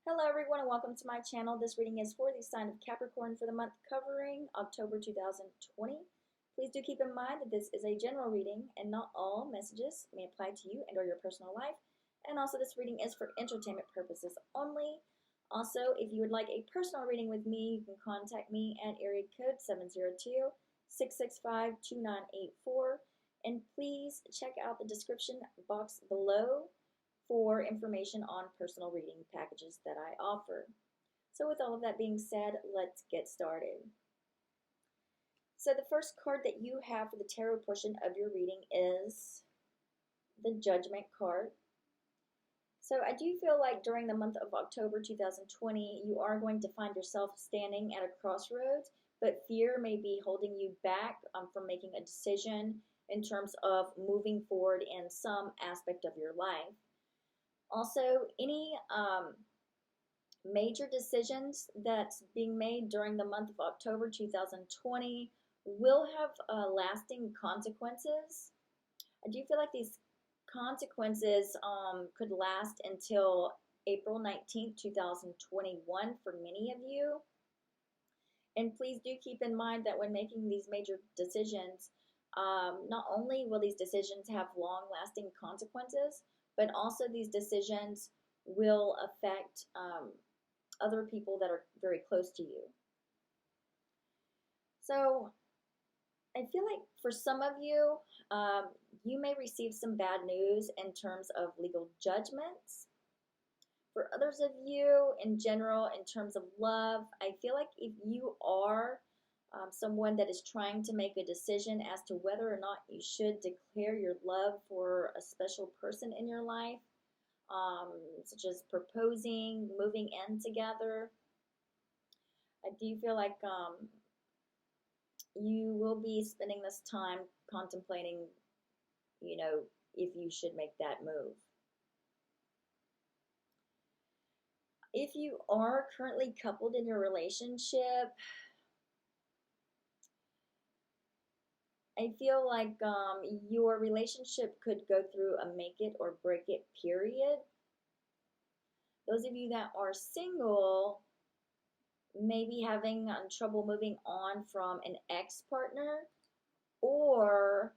Hello everyone and welcome to my channel. This reading is for the sign of Capricorn for the month covering October 2020. Please do keep in mind that this is a general reading and not all messages may apply to you and or your personal life. And also this reading is for entertainment purposes only. Also, if you would like a personal reading with me, you can contact me at area code 702-665-2984. And please check out the description box below for information on personal reading packages that I offer. So with all of that being said, let's get started. So the first card that you have for the tarot portion of your reading is the Judgment card. So I do feel like during the month of October 2020, you are going to find yourself standing at a crossroads, but fear may be holding you back from making a decision in terms of moving forward in some aspect of your life. Also, any major decisions that's being made during the month of October 2020 will have lasting consequences. I do feel like these consequences could last until April 19th, 2021 for many of you. And please do keep in mind that when making these major decisions, not only will these decisions have long-lasting consequences, but also these decisions will affect other people that are very close to you. So I feel like for some of you, you may receive some bad news in terms of legal judgments. For others of you, in general, in terms of love, I feel like if you are someone that is trying to make a decision as to whether or not you should declare your love for a special person in your life, such as proposing, moving in together, I do feel like you will be spending this time contemplating, if you should make that move. If you are currently coupled in your relationship, I feel like your relationship could go through a make it or break it period. Those of you that are single may be having trouble moving on from an ex-partner, or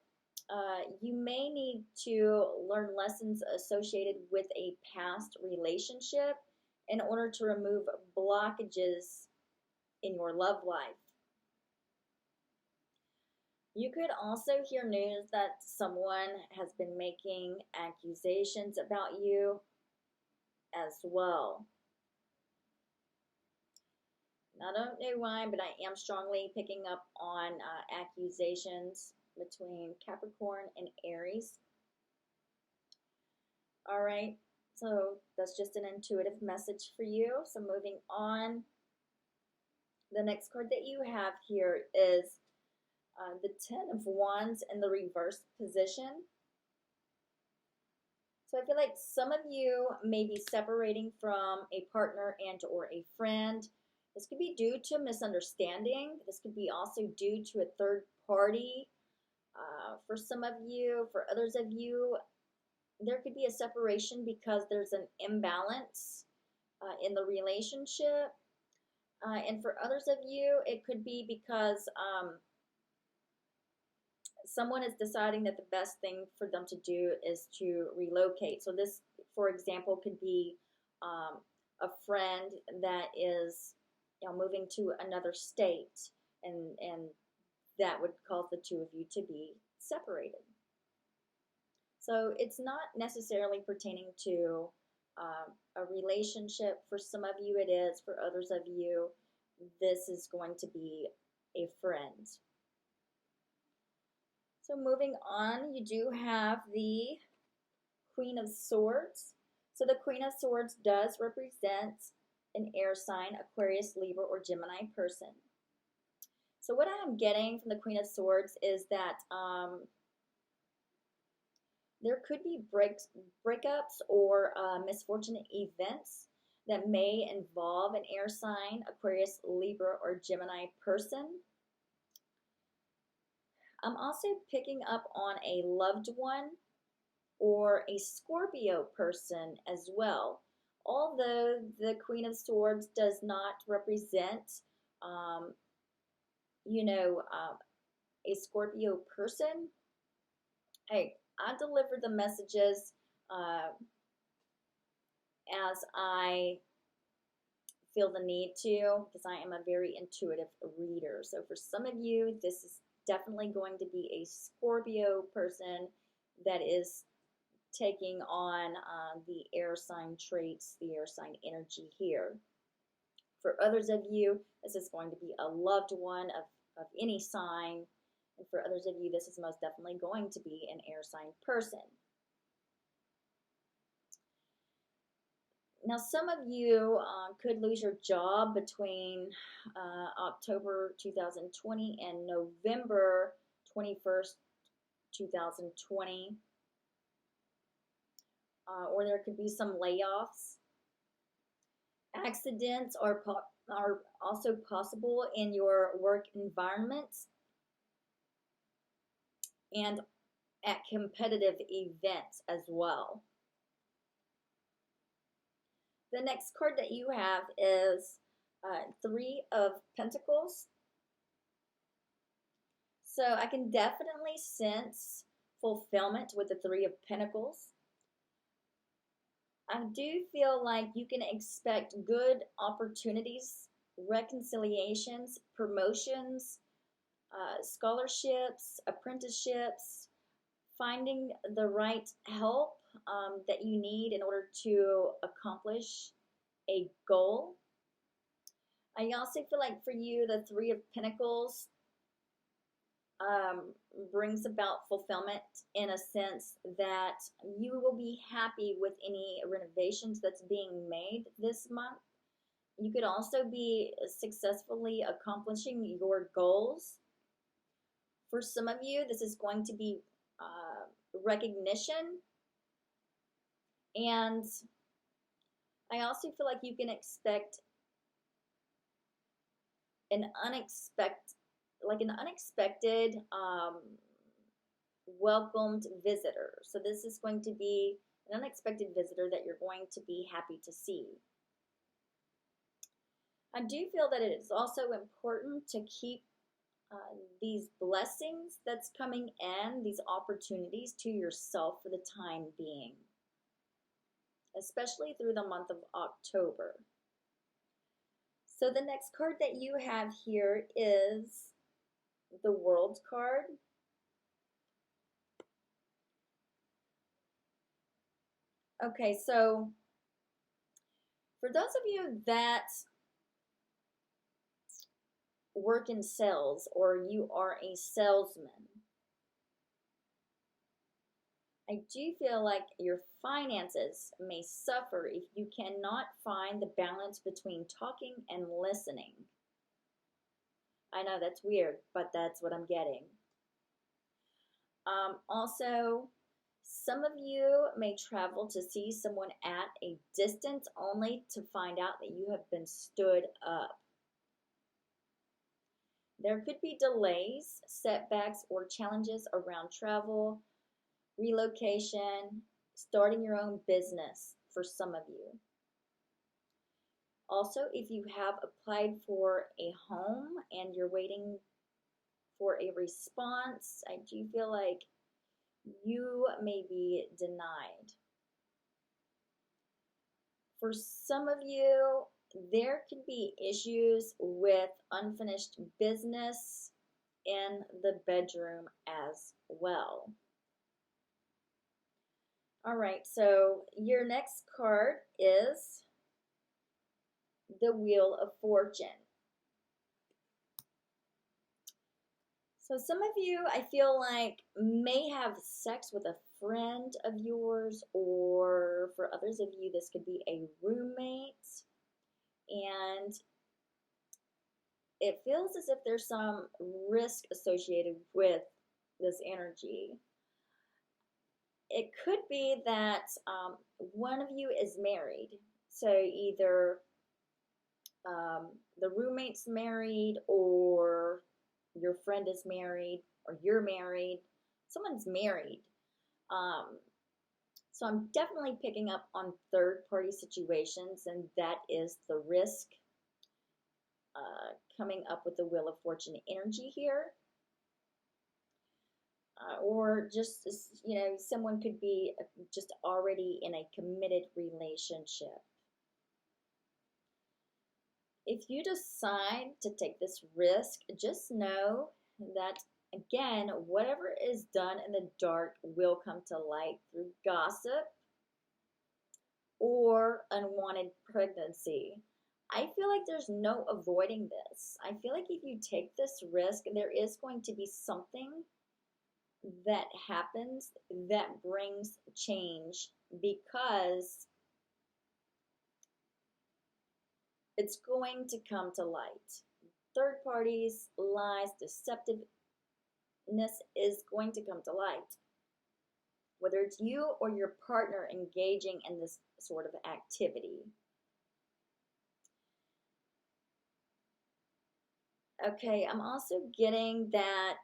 you may need to learn lessons associated with a past relationship in order to remove blockages in your love life. You could also hear news that someone has been making accusations about you as well. I don't know why, but I am strongly picking up on accusations between Capricorn and Aries. All right, so that's just an intuitive message for you. So moving on, the next card that you have here is the Ten of Wands in the reverse position. So I feel like some of you may be separating from a partner and or a friend. This could be due to misunderstanding. This could be also due to a third party. For some of you, for others of you, there could be a separation because there's an imbalance in the relationship. And for others of you, it could be because someone is deciding that the best thing for them to do is to relocate. So this, for example, could be a friend that is moving to another state, and that would cause the two of you to be separated. So it's not necessarily pertaining to a relationship. For some of you it is. For others of you, this is going to be a friend. So moving on, you do have the Queen of Swords. So the Queen of Swords does represent an air sign, Aquarius, Libra, or Gemini person. So what I'm getting from the Queen of Swords is that there could be breakups or misfortunate events that may involve an air sign, Aquarius, Libra, or Gemini person. I'm also picking up on a loved one or a Scorpio person as well. Although the Queen of Swords does not represent, um, you know, a Scorpio person, hey, I deliver the messages as I feel the need to, because I am a very intuitive reader. So for some of you, this is definitely going to be a Scorpio person that is taking on the air sign traits, the air sign energy here. For others of you, this is going to be a loved one of any sign. And for others of you, this is most definitely going to be an air sign person. Now, some of you could lose your job between October 2020 and November 21st, 2020. Or there could be some layoffs. Accidents are also possible in your work environment and at competitive events as well. The next card that you have is Three of Pentacles. So I can definitely sense fulfillment with the Three of Pentacles. I do feel like you can expect good opportunities, reconciliations, promotions, scholarships, apprenticeships, finding the right help that you need in order to accomplish a goal. I also feel like for you, the Three of Pentacles brings about fulfillment in a sense that you will be happy with any renovations that's being made this month. You could also be successfully accomplishing your goals. For some of you, this is going to be recognition. And I also feel like you can expect an unexpected welcomed visitor. So this is going to be an unexpected visitor that you're going to be happy to see. I do feel that it is also important to keep these blessings that's coming in, these opportunities to yourself for the time being, especially through the month of October. So the next card that you have here is the World card. Okay, so for those of you that work in sales or you are a salesman, I do feel like your finances may suffer if you cannot find the balance between talking and listening. I know that's weird, but that's what I'm getting. Also, some of you may travel to see someone at a distance only to find out that you have been stood up. There could be delays, setbacks, or challenges around travel, relocation, starting your own business for some of you. Also, if you have applied for a home and you're waiting for a response, I do feel like you may be denied. For some of you, there could be issues with unfinished business in the bedroom as well. All right, so your next card is the Wheel of Fortune. So some of you, I feel like, may have sex with a friend of yours, or for others of you, this could be a roommate. And it feels as if there's some risk associated with this energy. It could be that one of you is married. So either the roommate's married, or your friend is married, or you're married. Someone's married. So I'm definitely picking up on third-party situations, and that is the risk coming up with the Wheel of Fortune energy here. Or just, someone could be just already in a committed relationship. If you decide to take this risk, just know that, again, whatever is done in the dark will come to light through gossip or unwanted pregnancy. I feel like there's no avoiding this. I feel like if you take this risk, there is going to be something that happens that brings change, because it's going to come to light. Third parties, lies, deceptiveness is going to come to light. Whether it's you or your partner engaging in this sort of activity. Okay, I'm also getting that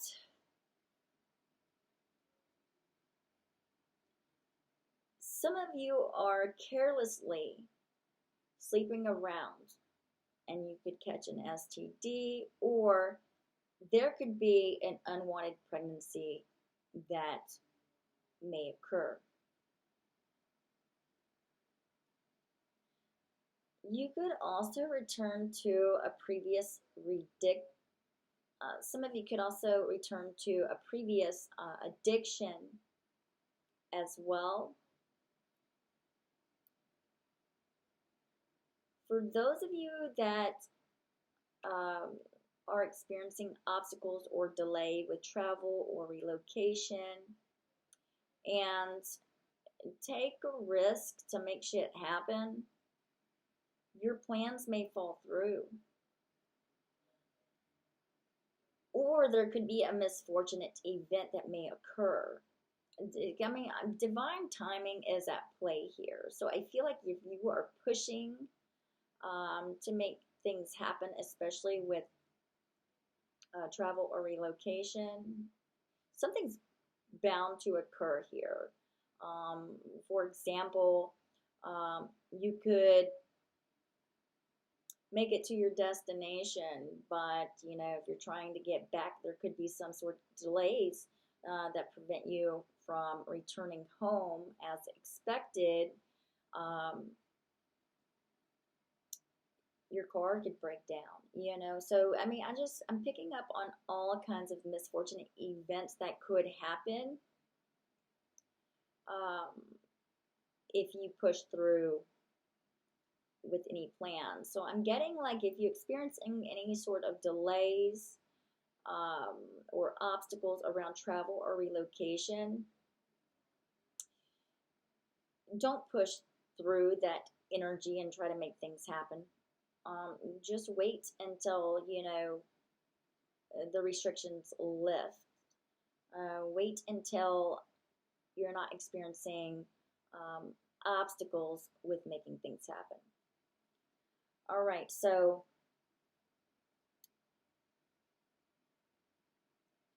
some of you are carelessly sleeping around and you could catch an STD, or there could be an unwanted pregnancy that may occur. You could also return to a previous some of you could also return to a previous addiction as well. For those of you that are experiencing obstacles or delay with travel or relocation, and take a risk to make shit happen, your plans may fall through. Or there could be a misfortunate event that may occur. I mean, divine timing is at play here. So I feel like if you are pushing to make things happen, especially with travel or relocation, something's bound to occur here. For example, you could make it to your destination, but if you're trying to get back, there could be some sort of delays that prevent you from returning home as expected. Your car could break down, so I mean, I'm picking up on all kinds of misfortunate events that could happen if you push through with any plans. So I'm getting like if you experience any sort of delays or obstacles around travel or relocation, don't push through that energy and try to make things happen. Just wait until the restrictions lift. Wait until you're not experiencing obstacles with making things happen. All right, so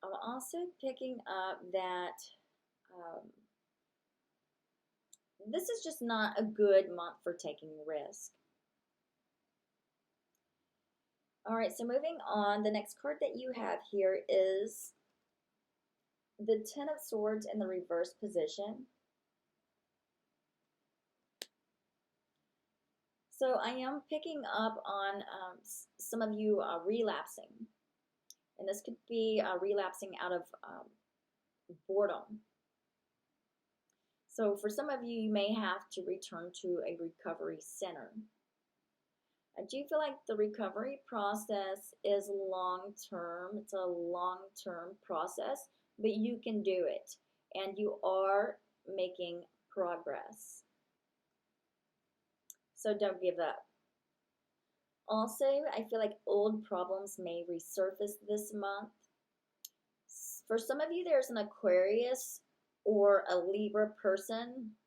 I'm also picking up that this is just not a good month for taking risk. All right, so moving on, the next card that you have here is the Ten of Swords in the reverse position. So I am picking up on some of you relapsing. And this could be relapsing out of boredom. So for some of you, you may have to return to a recovery center. I do feel like the recovery process is long-term. It's a long-term process, but you can do it. And you are making progress. So don't give up. Also, I feel like old problems may resurface this month. For some of you, there's an Aquarius or a Libra person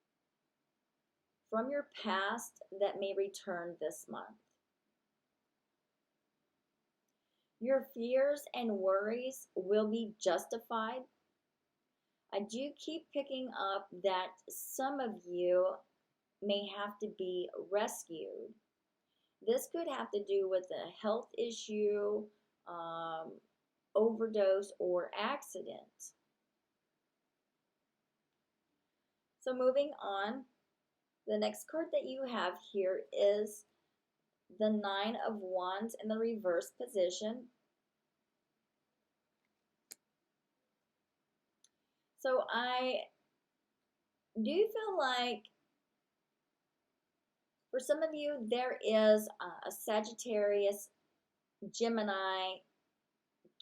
from your past that may return this month. Your fears and worries will be justified. I do keep picking up that some of you may have to be rescued. This could have to do with a health issue, um, overdose, or accident. So moving on, the next card that you have here is the Nine of Wands in the reverse position. So I do feel like for some of you, there is a Sagittarius, Gemini,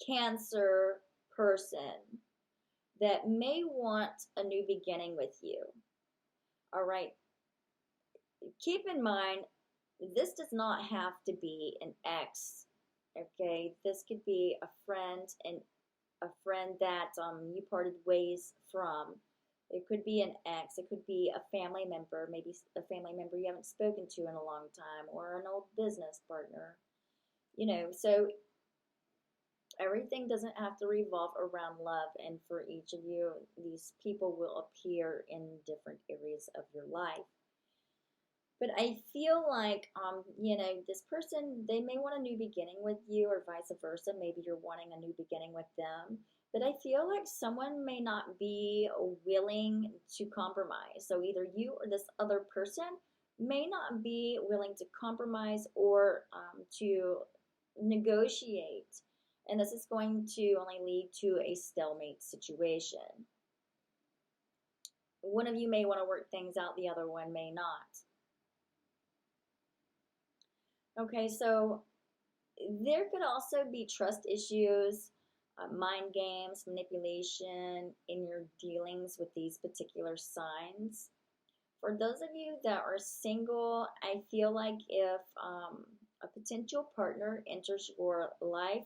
Cancer person that may want a new beginning with you. All right. Keep in mind, this does not have to be an ex. Okay. This could be a friend and a friend that you parted ways from. It could be an ex. It could be a family member, maybe a family member you haven't spoken to in a long time, or an old business partner. So everything doesn't have to revolve around love, and for each of you, these people will appear in different areas of your life. But I feel like, this person, they may want a new beginning with you, or vice versa. Maybe you're wanting a new beginning with them. But I feel like someone may not be willing to compromise. So either you or this other person may not be willing to compromise, or to negotiate. And this is going to only lead to a stalemate situation. One of you may want to work things out, the other one may not. Okay, so there could also be trust issues, mind games, manipulation in your dealings with these particular signs. For those of you that are single, I feel like if a potential partner enters your life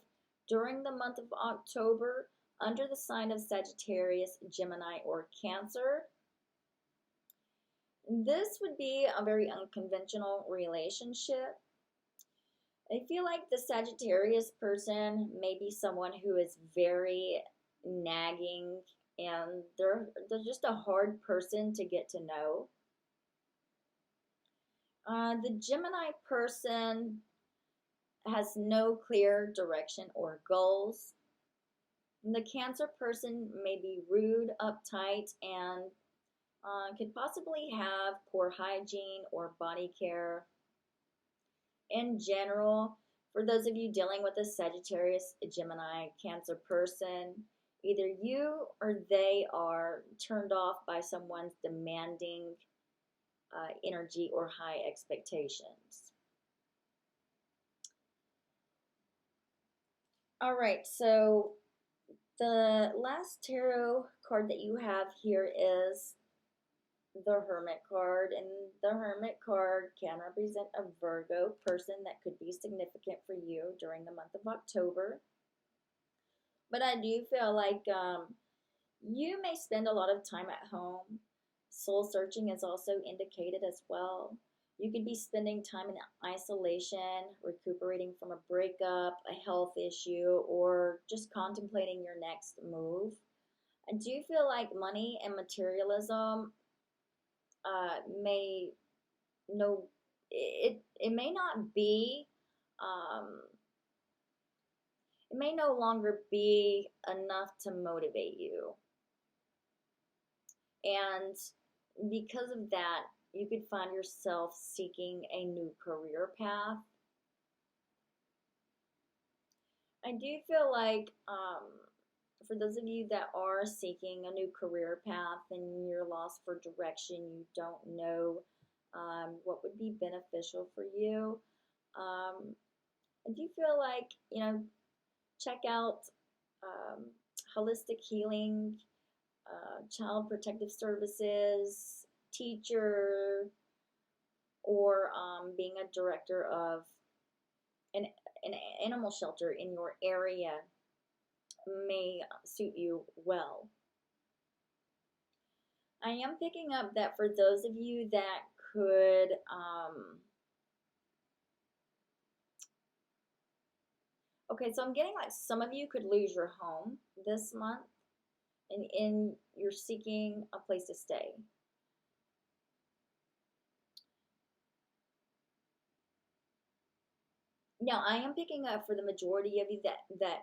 during the month of October under the sign of Sagittarius, Gemini, or Cancer, this would be a very unconventional relationship. I feel like the Sagittarius person may be someone who is very nagging, and they're just a hard person to get to know. The Gemini person has no clear direction or goals. The Cancer person may be rude, uptight, and could possibly have poor hygiene or body care. In general, for those of you dealing with a Sagittarius, Gemini, Cancer person, either you or they are turned off by someone's demanding energy or high expectations. All right, so the last tarot card that you have here is the Hermit card, and the Hermit card can represent a Virgo person that could be significant for you during the month of October. But I do feel like you may spend a lot of time at home. Soul searching is also indicated as well. You could be spending time in isolation, recuperating from a breakup, a health issue, or just contemplating your next move. I do feel like money and materialism may no it may not be um, it may no longer be enough to motivate you, and because of that, you could find yourself seeking a new career path. I do feel like for those of you that are seeking a new career path and you're lost for direction, you don't know what would be beneficial for you. I do feel like, check out um, holistic healing, child protective services, teacher, or being a director of an, an animal shelter in your area may suit you well. I am picking up that for those of you that could okay, so I'm getting like some of you could lose your home this month. and you're seeking a place to stay. Now, I am picking up for the majority of you that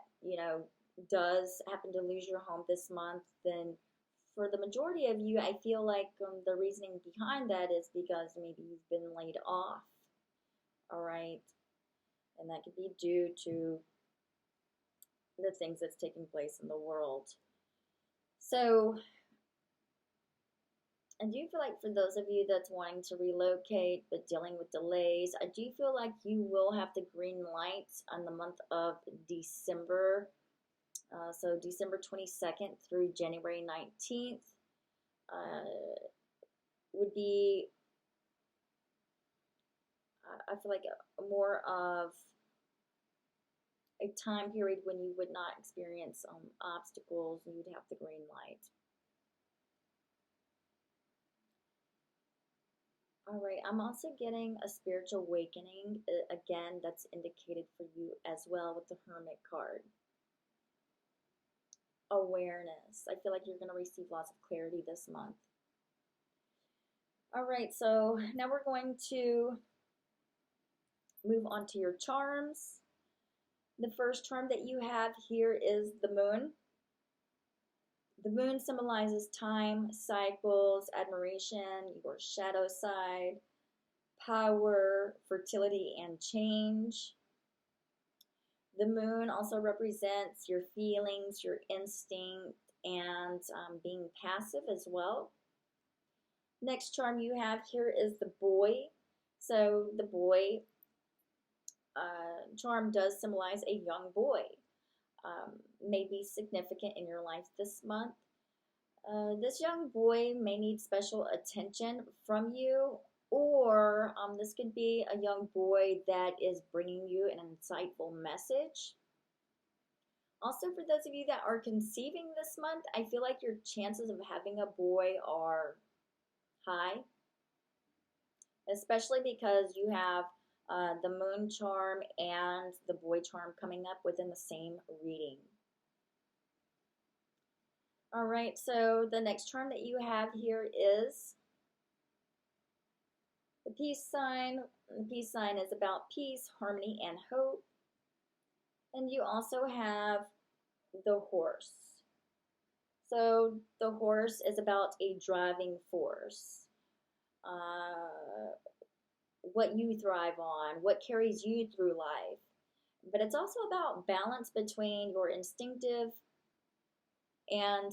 does happen to lose your home this month. Then, for the majority of you, I feel like the reasoning behind that is because maybe you've been laid off. All right, and that could be due to the things that's taking place in the world. So, I do feel like for those of you that's wanting to relocate but dealing with delays, I do feel like you will have the green light on the month of December. So December 22nd through January 19th would be, I feel like, more of a time period when you would not experience obstacles and you'd have the green light. All right, I'm also getting a spiritual awakening. Again, that's indicated for you as well with the Hermit card. Awareness. I feel like you're going to receive lots of clarity this month. All right, so now we're going to move on to your charms. The first charm that you have here is the moon. The moon symbolizes time, cycles, admiration, your shadow side, power, fertility, and change. The moon also represents your feelings, your instinct, and being passive as well. Next charm you have here is the boy. So the boy charm does symbolize a young boy. May be significant in your life this month. This young boy may need special attention from you, or this could be a young boy that is bringing you an insightful message. Also, for those of you that are conceiving this month, I feel like your chances of having a boy are high, especially because you have the moon charm and the boy charm coming up within the same reading. All right, so the next charm that you have here is the peace sign. The peace sign is about peace, harmony, and hope. And you also have the horse. So the horse is about a driving force. What you thrive on, what carries you through life. But it's also about balance between your instinctive and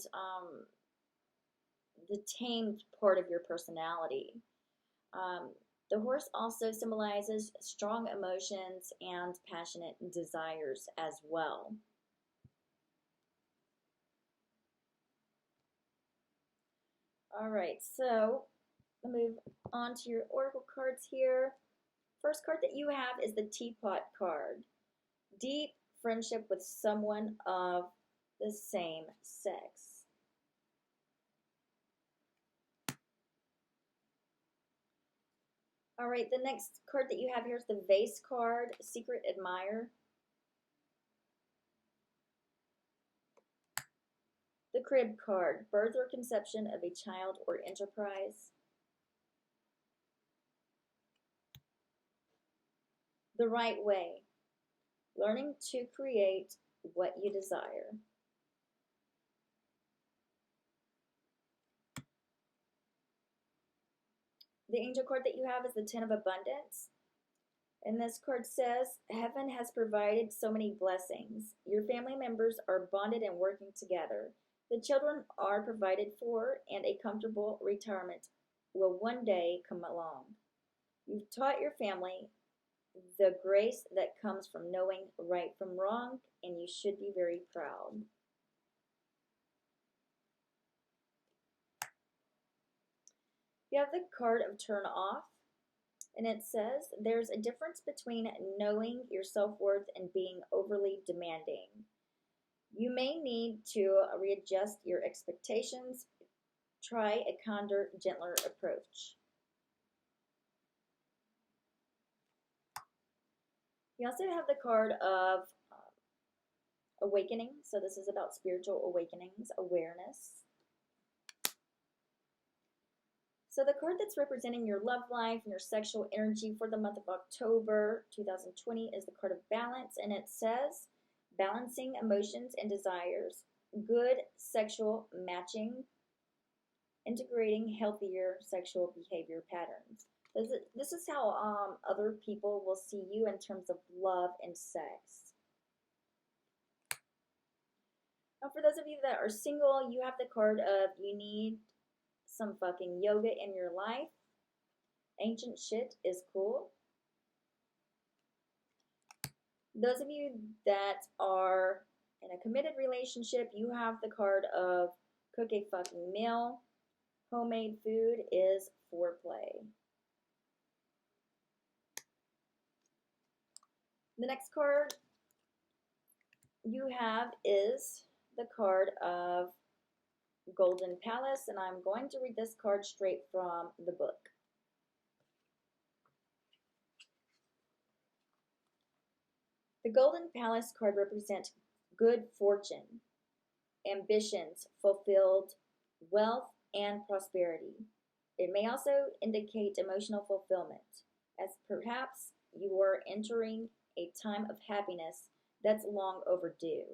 the tamed part of your personality. The horse also symbolizes strong emotions and passionate desires as well. All right, so I'll move on to your oracle cards here. First card that you have is the Teapot card. Deep friendship with someone of the same sex. All right, the next card that you have here is the Vase card, Secret Admirer. The Crib card, birth or conception of a child or enterprise. The Right Way, learning to create what you desire. The angel card that you have is the Ten of Abundance. And this card says, Heaven has provided so many blessings. Your family members are bonded and working together. The children are provided for, and a comfortable retirement will one day come along. You've taught your family the grace that comes from knowing right from wrong, and you should be very proud. You have the card of Turn Off, and it says, there's a difference between knowing your self-worth and being overly demanding. You may need to readjust your expectations. Try a kinder, gentler approach. You also have the card of awakening. So this is about spiritual awakenings, awareness. So the card that's representing your love life and your sexual energy for the month of October 2020 is the card of balance, and it says balancing emotions and desires, good sexual matching, integrating healthier sexual behavior patterns. This is how other people will see you in terms of love and sex. Now, for those of you that are single, you have the card of you need some fucking yoga in your life. Ancient shit is cool. Those of you that are in a committed relationship, you have the card of cook a fucking meal. Homemade food is foreplay. The next card you have is the card of Golden Palace, and I'm going to read this card straight from the book. The Golden Palace card represents good fortune, ambitions fulfilled, wealth, and prosperity. It may also indicate emotional fulfillment, as perhaps you are entering a time of happiness that's long overdue.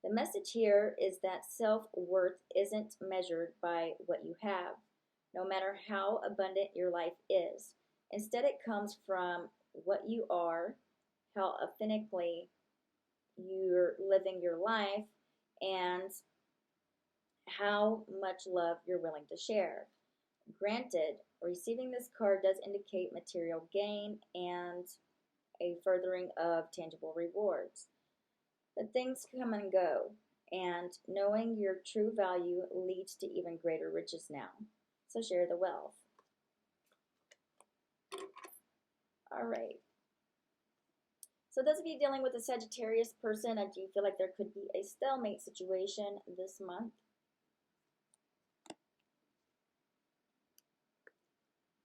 The message here is that self-worth isn't measured by what you have, no matter how abundant your life is. Instead, it comes from what you are, how authentically you're living your life, and how much love you're willing to share. Granted, receiving this card does indicate material gain and a furthering of tangible rewards. But things come and go, and knowing your true value leads to even greater riches now. So share the wealth. All right. So those of you dealing with a Sagittarius person, I do feel like there could be a stalemate situation this month.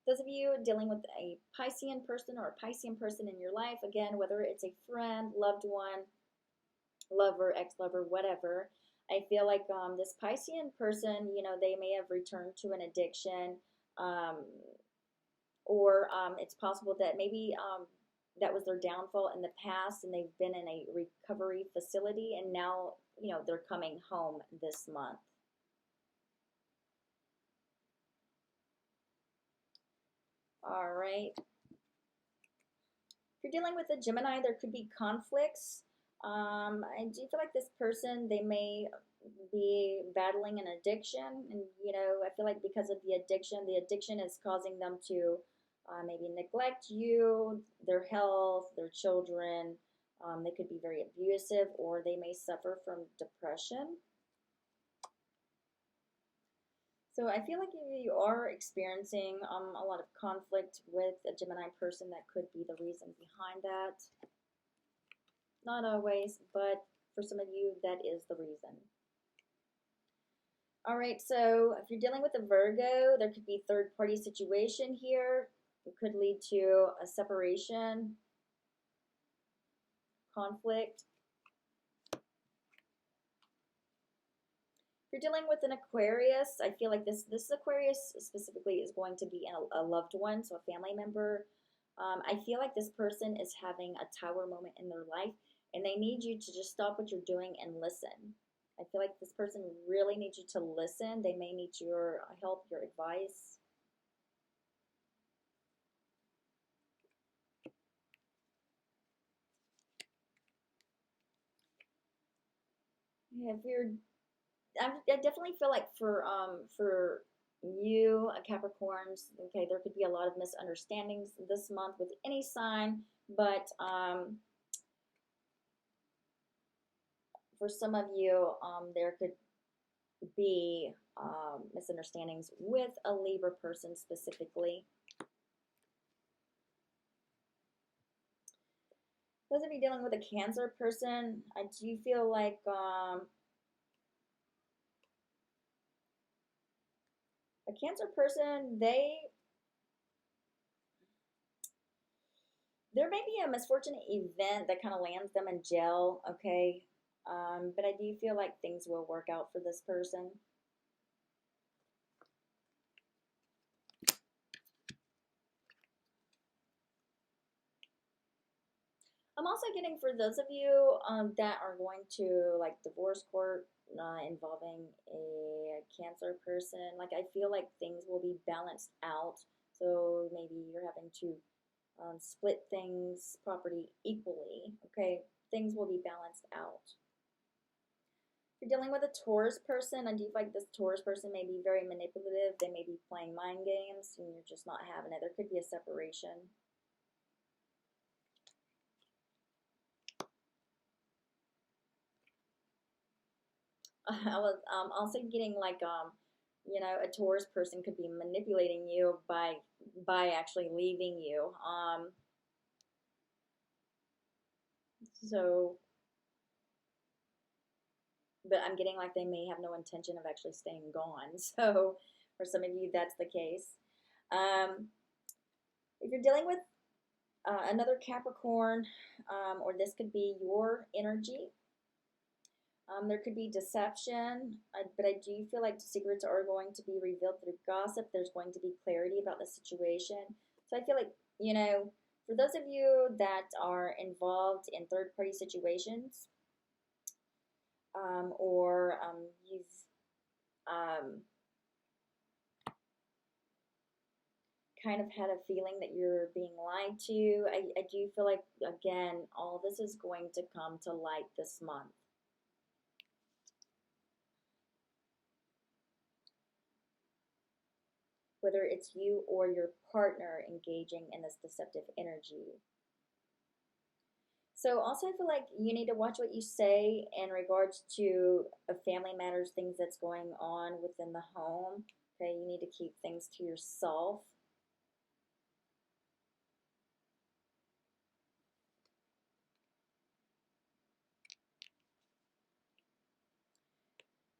Those of you dealing with a Piscean person or a Piscean person in your life, again, whether it's a friend, loved one, lover, ex-lover, whatever, I feel like this Piscean person, you know, they may have returned to an addiction, or it's possible that maybe that was their downfall in the past and they've been in a recovery facility and now, you know, they're coming home this month. All right. If you're dealing with a Gemini, there could be conflicts. I do feel like this person, they may be battling an addiction, and you know, I feel like because of the addiction is causing them to maybe neglect you, their health, their children. They could be very abusive, or they may suffer from depression. So I feel like if you are experiencing a lot of conflict with a Gemini person, that could be the reason behind that. Not always, but for some of you, that is the reason. All right, so if you're dealing with a Virgo, there could be third-party situation here. It could lead to a separation, conflict. If you're dealing with an Aquarius, I feel like this Aquarius specifically is going to be a loved one, so a family member. I feel like this person is having a tower moment in their life, and they need you to just stop what you're doing and listen. I feel like this person really needs you to listen. They may need your help, your advice. If you're, I definitely feel like for you, Capricorns, okay, there could be a lot of misunderstandings this month with any sign, but for some of you, there could be misunderstandings with a Libra person specifically. Those of you dealing with a Cancer person, I do feel like a Cancer person, there may be a misfortunate event that kind of lands them in jail, okay? But I do feel like things will work out for this person. I'm also getting for those of you that are going to like divorce court involving a Cancer person. Like I feel like things will be balanced out. So maybe you're having to split things property equally. Okay, things will be balanced out. If you're dealing with a Taurus person, I do feel like this Taurus person may be very manipulative. They may be playing mind games, and you're just not having it. There could be a separation. I was also getting like a Taurus person could be manipulating you by actually leaving you. So, but I'm getting like they may have no intention of actually staying gone. So, for some of you, that's the case. Um, if you're dealing with another Capricorn, or this could be your energy. There could be deception, but I do feel like secrets are going to be revealed through gossip. There's going to be clarity about the situation. So I feel like, for those of you that are involved in third party situations, or you've um, kind of had a feeling that you're being lied to, I do feel like, again, all this is going to come to light this month. Whether it's you or your partner engaging in this deceptive energy. So also I feel like you need to watch what you say in regards to family matters, things that's going on within the home. Okay, you need to keep things to yourself.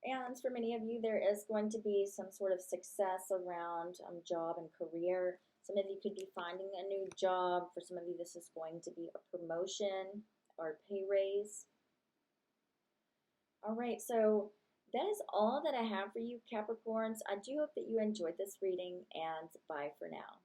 And for many of you, there is going to be some sort of success around job and career. Some of you could be finding a new job. For some of you, this is going to be a promotion or a pay raise. All right, so that is all that I have for you, Capricorns. I do hope that you enjoyed this reading, and bye for now.